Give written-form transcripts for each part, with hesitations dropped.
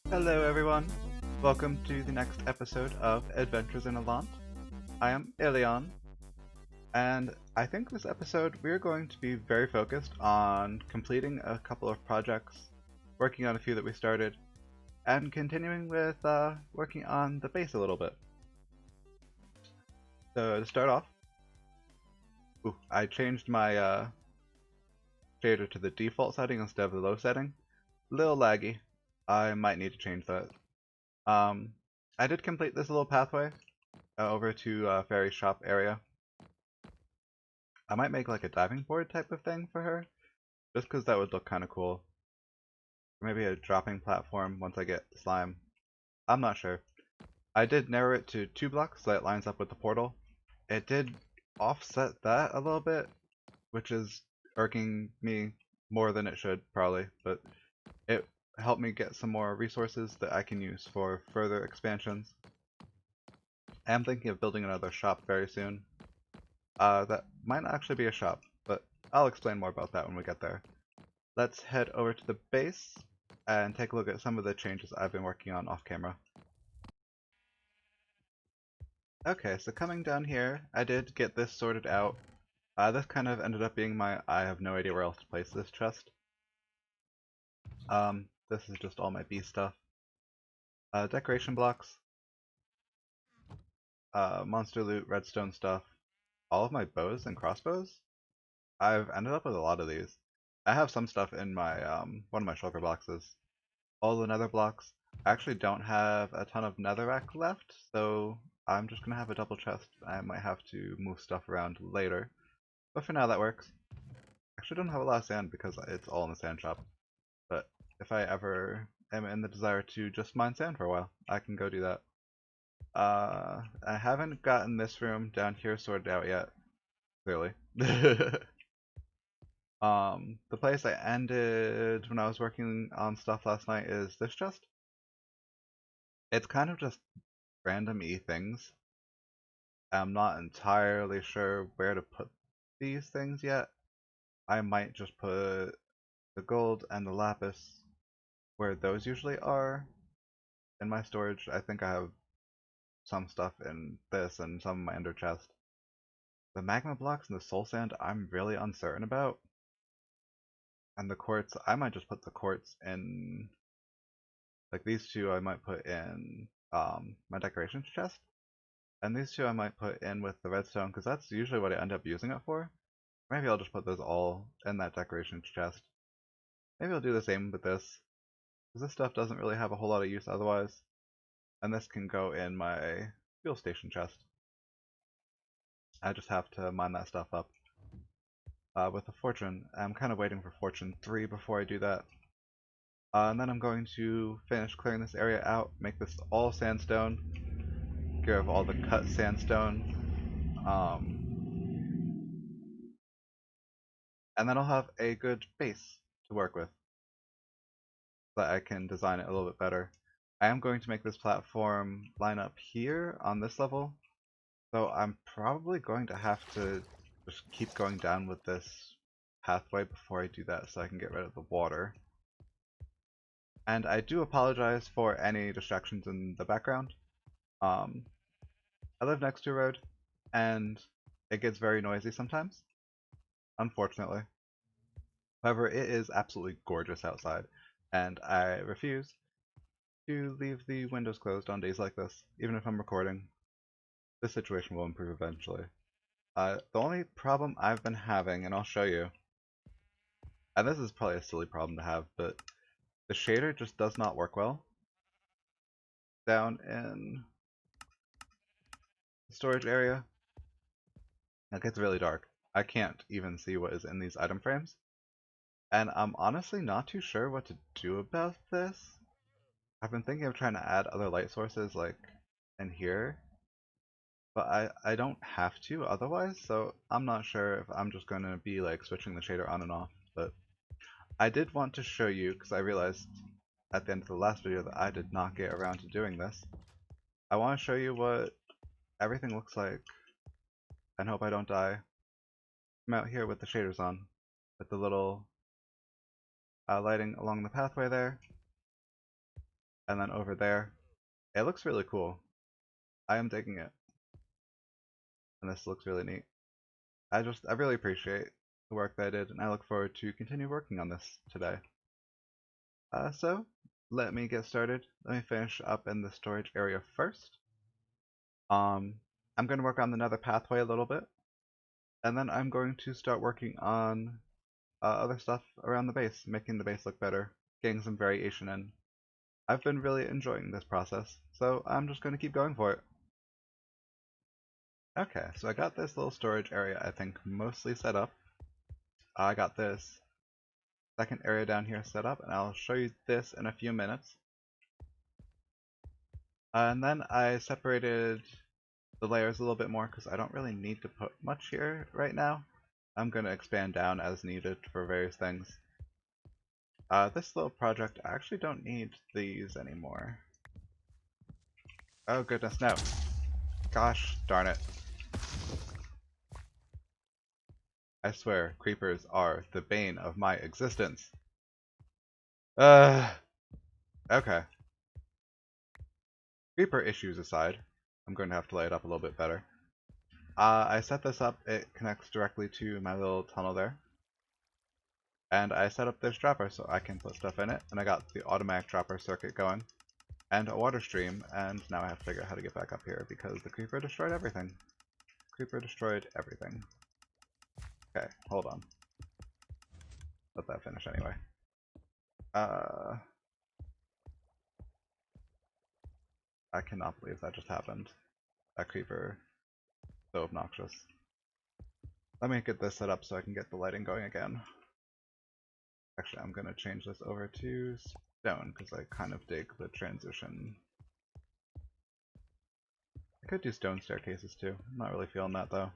Hello everyone, welcome to the next episode of Adventures in Allant. I am Ilion, and I think this episode we're going to be very focused on completing a couple of projects, working on a few that we started, and continuing with working on the base a little bit. So to start off, I changed my shader to the default setting instead of the low setting. Little laggy. I might need to change that. I did complete this little pathway over to Fairy's shop area. I might make like a diving board type of thing for her, just because that would look kind of cool. Maybe a dropping platform once I get slime. I'm not sure. I did narrow it to 2 blocks so that it lines up with the portal. It did offset that a little bit, which is irking me more than it should probably, but it helped me get some more resources that I can use for further expansions. I'm thinking of building another shop very soon. That might not actually be a shop, but I'll explain more about that when we get there. Let's head over to the base and take a look at some of the changes I've been working on off camera. Okay, so coming down here, I did get this sorted out. This kind of ended up being my I have no idea where else to place this chest. This is just all my bee stuff. Decoration blocks. Monster loot, redstone stuff. All of my bows and crossbows. I've ended up with a lot of these. I have some stuff in my one of my shulker boxes. All the nether blocks. I actually don't have a ton of netherrack left, so I'm just gonna have a double chest. I might have to move stuff around later, but for now that works. Actually don't have a lot of sand because it's all in the sand shop, but if I ever am in the desire to just mine sand for a while, I can go do that. I haven't gotten this room down here sorted out yet, clearly. The place I ended when I was working on stuff last night is this chest. It's kind of just random-y things. I'm not entirely sure where to put these things yet. I might just put the gold and the lapis where those usually are in my storage. I think I have some stuff in this and some in my ender chest. The magma blocks and the soul sand I'm really uncertain about. And the quartz, I might just put the quartz in, like these two I might put in my decorations chest. And these two I might put in with the redstone because that's usually what I end up using it for. Maybe I'll just put those all in that decorations chest. Maybe I'll do the same with this, because this stuff doesn't really have a whole lot of use otherwise. And this can go in my fuel station chest. I just have to mine that stuff up. With the fortune, I'm kind of waiting for fortune 3 before I do that. And then I'm going to finish clearing this area out, make this all sandstone, get rid of all the cut sandstone. And then I'll have a good base to work with, so that I can design it a little bit better. I am going to make this platform line up here on this level, so I'm probably going to have to just keep going down with this pathway before I do that so I can get rid of the water. And I do apologize for any distractions in the background. I live next to a road, and it gets very noisy sometimes, unfortunately. However, it is absolutely gorgeous outside, and I refuse to leave the windows closed on days like this, even if I'm recording. This situation will improve eventually. The only problem I've been having, and I'll show you, and this is probably a silly problem to have, but the shader just does not work well down in the storage area. It gets really dark. I can't even see what is in these item frames. And I'm honestly not too sure what to do about this. I've been thinking of trying to add other light sources like in here, but I don't have to otherwise, so I'm not sure if I'm just going to be like switching the shader on and off. But I did want to show you, because I realized at the end of the last video that I did not get around to doing this. I want to show you what everything looks like, and hope I don't die. I'm out here with the shaders on, with the little lighting along the pathway there. And then over there, it looks really cool. I am digging it. And this looks really neat. I really appreciate the work that I did, and I look forward to continue working on this today. So, let me get started. Let me finish up in the storage area first. I'm going to work on the nether pathway a little bit, and then I'm going to start working on other stuff around the base, making the base look better, getting some variation in. I've been really enjoying this process, so I'm just going to keep going for it. Okay, so I got this little storage area, I think, mostly set up. I got this second area down here set up, and I'll show you this in a few minutes. And then I separated the layers a little bit more because I don't really need to put much here right now. I'm going to expand down as needed for various things. This little project, I actually don't need these anymore. Oh goodness, no. Gosh darn it. I swear, creepers are the bane of my existence. Okay. Creeper issues aside, I'm going to have to lay it up a little bit better. I set this up, it connects directly to my little tunnel there. And I set up this dropper so I can put stuff in it, and I got the automatic dropper circuit going. And a water stream, and now I have to figure out how to get back up here because the creeper destroyed everything. Creeper destroyed everything. Okay, hold on. Let that finish anyway. I cannot believe that just happened. That creeper, so obnoxious. Let me get this set up so I can get the lighting going again. Actually, I'm going to change this over to stone because I kind of dig the transition. I could do stone staircases too. I'm not really feeling that though,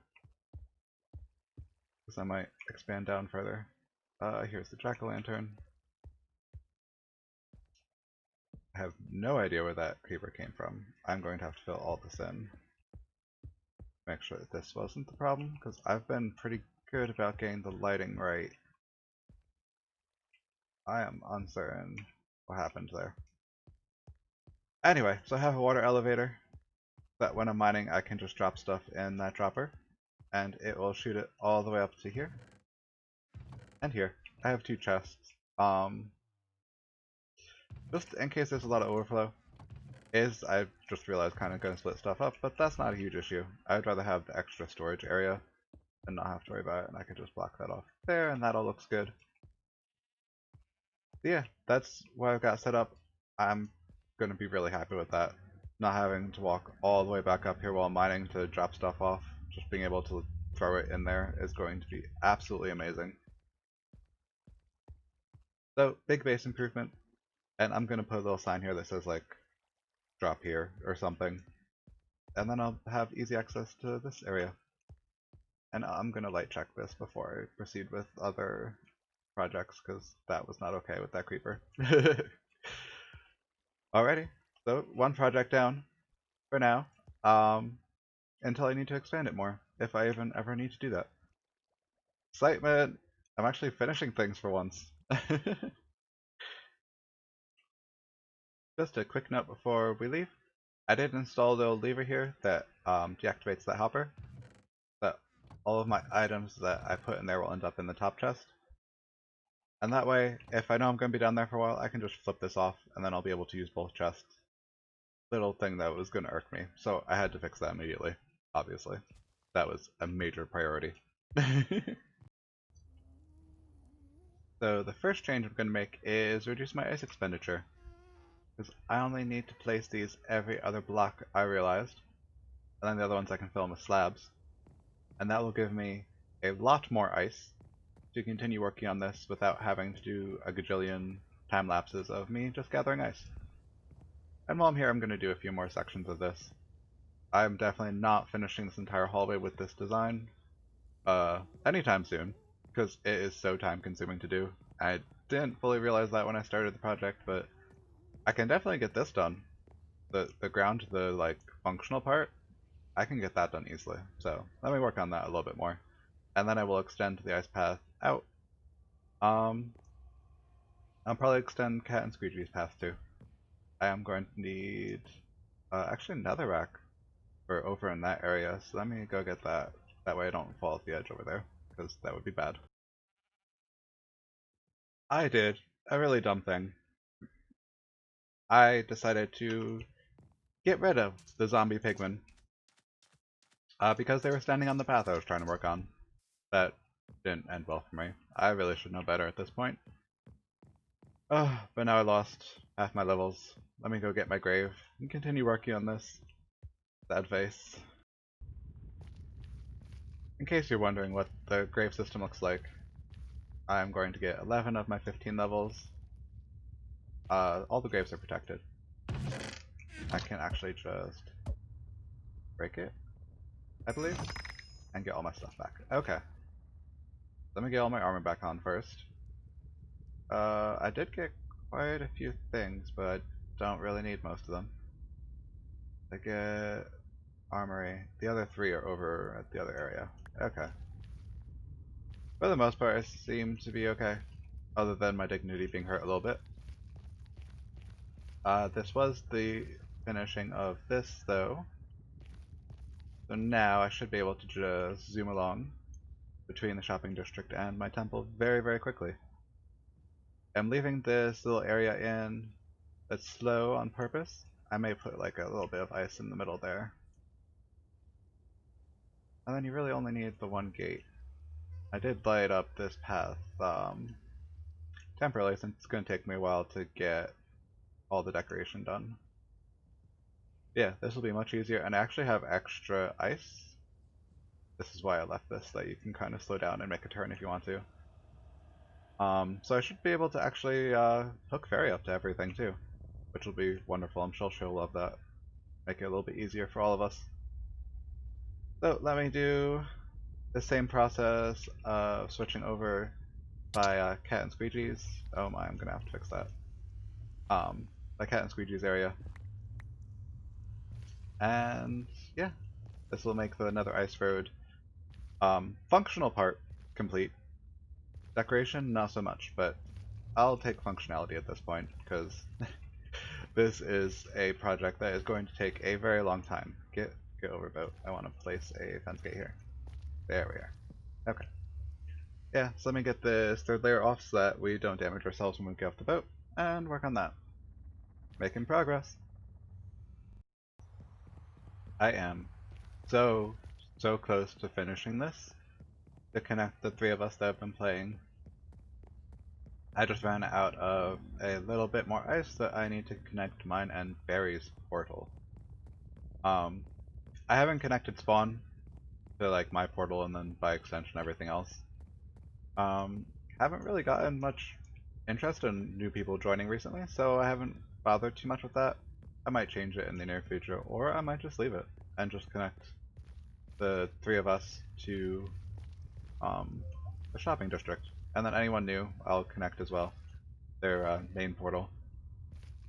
because I might expand down further. Here's the jack-o'-lantern. I have no idea where that creeper came from. I'm going to have to fill all this in. Make sure that this wasn't the problem, because I've been pretty good about getting the lighting right. I am uncertain what happened there. Anyway, so I have a water elevator that when I'm mining I can just drop stuff in that dropper and it will shoot it all the way up to here and here. I have two chests. Just in case there's a lot of overflow. I just realized kind of going to split stuff up, but that's not a huge issue. I'd rather have the extra storage area and not have to worry about it, and I could just block that off there and that all looks good. But yeah, that's what I've got set up. I'm going to be really happy with that. Not having to walk all the way back up here while mining to drop stuff off, just being able to throw it in there is going to be absolutely amazing. So, big base improvement, and I'm going to put a little sign here that says like, drop here or something, and then I'll have easy access to this area. And I'm going to light check this before I proceed with other projects, because that was not okay with that creeper. Alrighty, so one project down for now, until I need to expand it more, if I even ever need to do that. Excitement! I'm actually finishing things for once. Just a quick note before we leave. I did install a little lever here that deactivates that hopper. So all of my items that I put in there will end up in the top chest. And that way, if I know I'm going to be down there for a while, I can just flip this off and then I'll be able to use both chests. Little thing that was going to irk me, so I had to fix that immediately, obviously. That was a major priority. So the first change I'm going to make is reduce my ice expenditure. Because I only need to place these every other block, I realized. And then the other ones I can fill in with slabs. And that will give me a lot more ice to continue working on this without having to do a gajillion time lapses of me just gathering ice. And while I'm here, I'm going to do a few more sections of this. I'm definitely not finishing this entire hallway with this design anytime soon, because it is so time consuming to do. I didn't fully realize that when I started the project, but I can definitely get this done. The ground, the like functional part, I can get that done easily. So let me work on that a little bit more. And then I will extend the ice path out. I'll probably extend Cat and Squeegee's path too. I am going to need actually netherrack for over in that area, so let me go get that. That way I don't fall off the edge over there, because that would be bad. I did a really dumb thing. I decided to get rid of the zombie pigmen because they were standing on the path I was trying to work on. That didn't end well for me. I really should know better at this point. But now I lost half my levels. Let me go get my grave and continue working on this. Sad face. In case you're wondering what the grave system looks like, I'm going to get 11 of my 15 levels. All the graves are protected. I can actually just break it, I believe, and get all my stuff back. Okay. Let me get all my armor back on first. I did get quite a few things, but I don't really need most of them. I get armory. The other three are over at the other area. Okay. For the most part, I seem to be okay, other than my dignity being hurt a little bit. This was the finishing of this, though. So now I should be able to just zoom along between the shopping district and my temple very, very quickly. I'm leaving this little area in that's slow on purpose. I may put like a little bit of ice in the middle there. And then you really only need the one gate. I did light up this path temporarily since it's going to take me a while to get all the decoration done. Yeah, this will be much easier, and I actually have extra ice. This is why I left this, that you can kind of slow down and make a turn if you want to. So I should be able to actually hook Fairy up to everything too, which will be wonderful. I'm sure she'll love that. Make it a little bit easier for all of us. So let me do the same process of switching over by Cat and Squeegee's. Oh my, I'm gonna have to fix that. By Cat and Squeegee's area. And yeah, this will make the Nether Ice Road functional part complete. Decoration, not so much, but I'll take functionality at this point, because this is a project that is going to take a very long time. Get over boat. I want to place a fence gate here. There we are. Okay. Yeah, so let me get this third layer off so that we don't damage ourselves when we get off the boat, and work on that. Making progress. I am so close to finishing this to connect the three of us that have been playing. I just ran out of a little bit more ice that I need to connect mine and Barry's portal. I haven't connected spawn to like my portal and then by extension everything else. Haven't really gotten much interest in new people joining recently, so I haven't bothered too much with that. I might change it in the near future, or I might just leave it and just connect the three of us to the shopping district. And then anyone new, I'll connect as well, their main portal.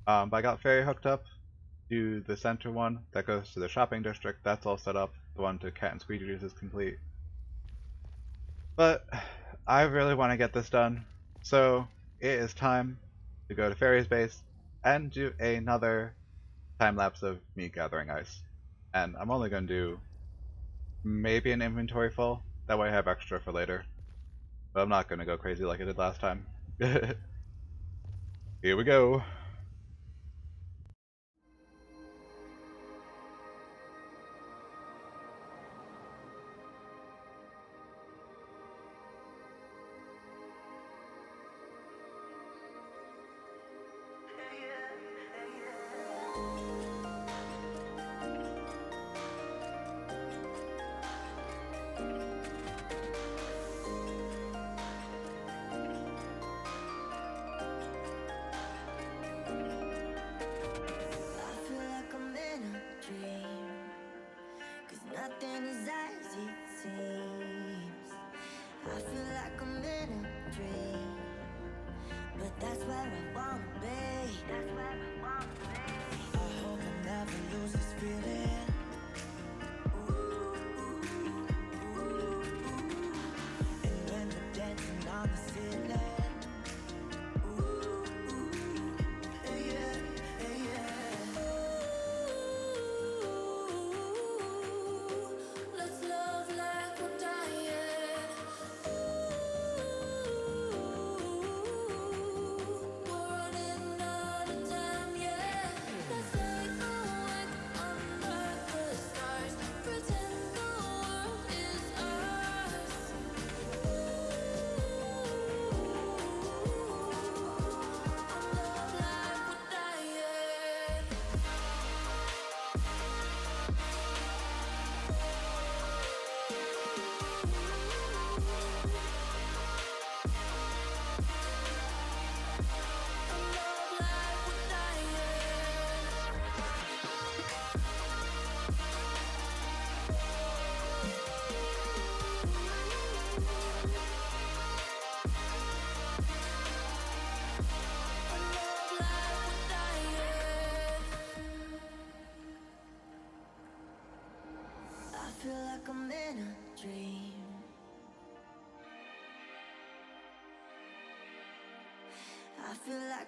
But I got Fairy hooked up to the center one that goes to the shopping district. That's all set up. The one to Cat and Squeegee's is complete. But I really want to get this done, so it is time to go to Fairy's base and do another time lapse of me gathering ice. And I'm only going to do maybe an inventory full, that way I have extra for later. But I'm not going to go crazy like I did last time. Here we go.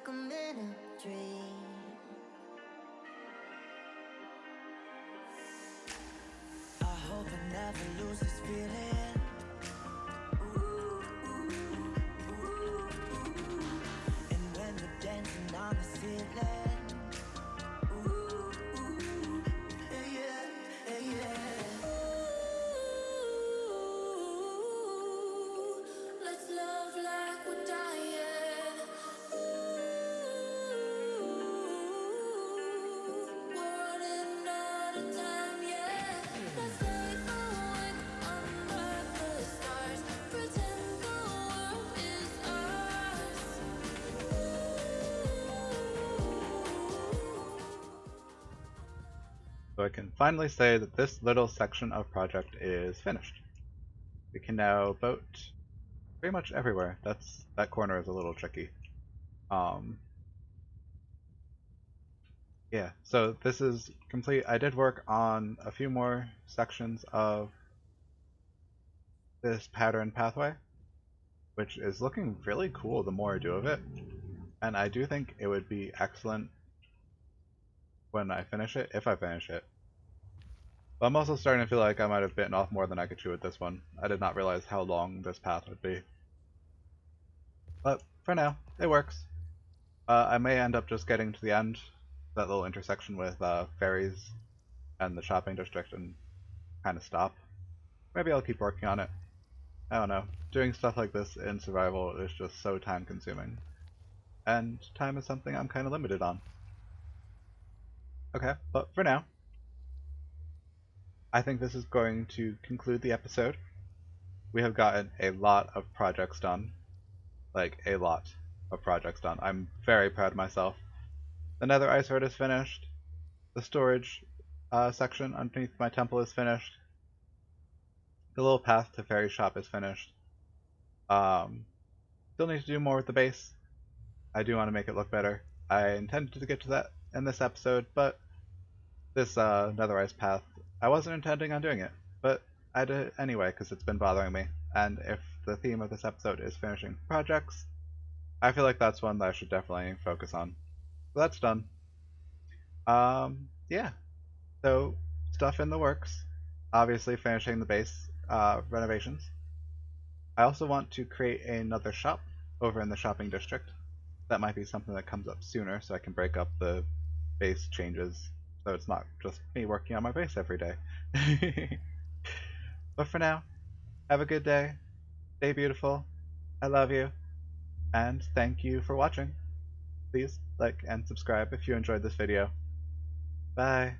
like I'm in a dream. I hope I never lose this feeling. And when we're dancing on the ceiling. Yeah, yeah, yeah. Let's love like we're dying. We're running out of time, yeah. Let's stay awake under the stars. Pretend the world is ours. So I can finally say that this little section of project is finished. We can now boat pretty much everywhere. That corner is a little tricky. Yeah, so this is complete. I did work on a few more sections of this pattern pathway, which is looking really cool the more I do of it. And I do think it would be excellent when I finish it, if I finish it. But I'm also starting to feel like I might have bitten off more than I could chew with this one. I did not realize how long this path would be. But for now, it works. I may end up just getting to the end, that little intersection with ferries and the shopping district, and kind of stop. Maybe I'll keep working on it. I don't know. Doing stuff like this in survival is just so time consuming. And time is something I'm kind of limited on. Okay, but for now, I think this is going to conclude the episode. We have gotten a lot of projects done. Like, a lot of projects done. I'm very proud of myself. The Nether Ice Sword is finished. The storage section underneath my temple is finished. The little path to Fairy Shop is finished. Still need to do more with the base. I do want to make it look better. I intended to get to that in this episode, but this Nether Ice path, I wasn't intending on doing it, but I did it anyway because it's been bothering me. And if the theme of this episode is finishing projects, I feel like that's one that I should definitely focus on. So that's done. Yeah. So stuff in the works. Obviously finishing the base renovations. I also want to create another shop over in the shopping district. That might be something that comes up sooner so I can break up the base changes so it's not just me working on my base every day. But for now, have a good day, stay beautiful, I love you, and thank you for watching. Please like and subscribe if you enjoyed this video. Bye!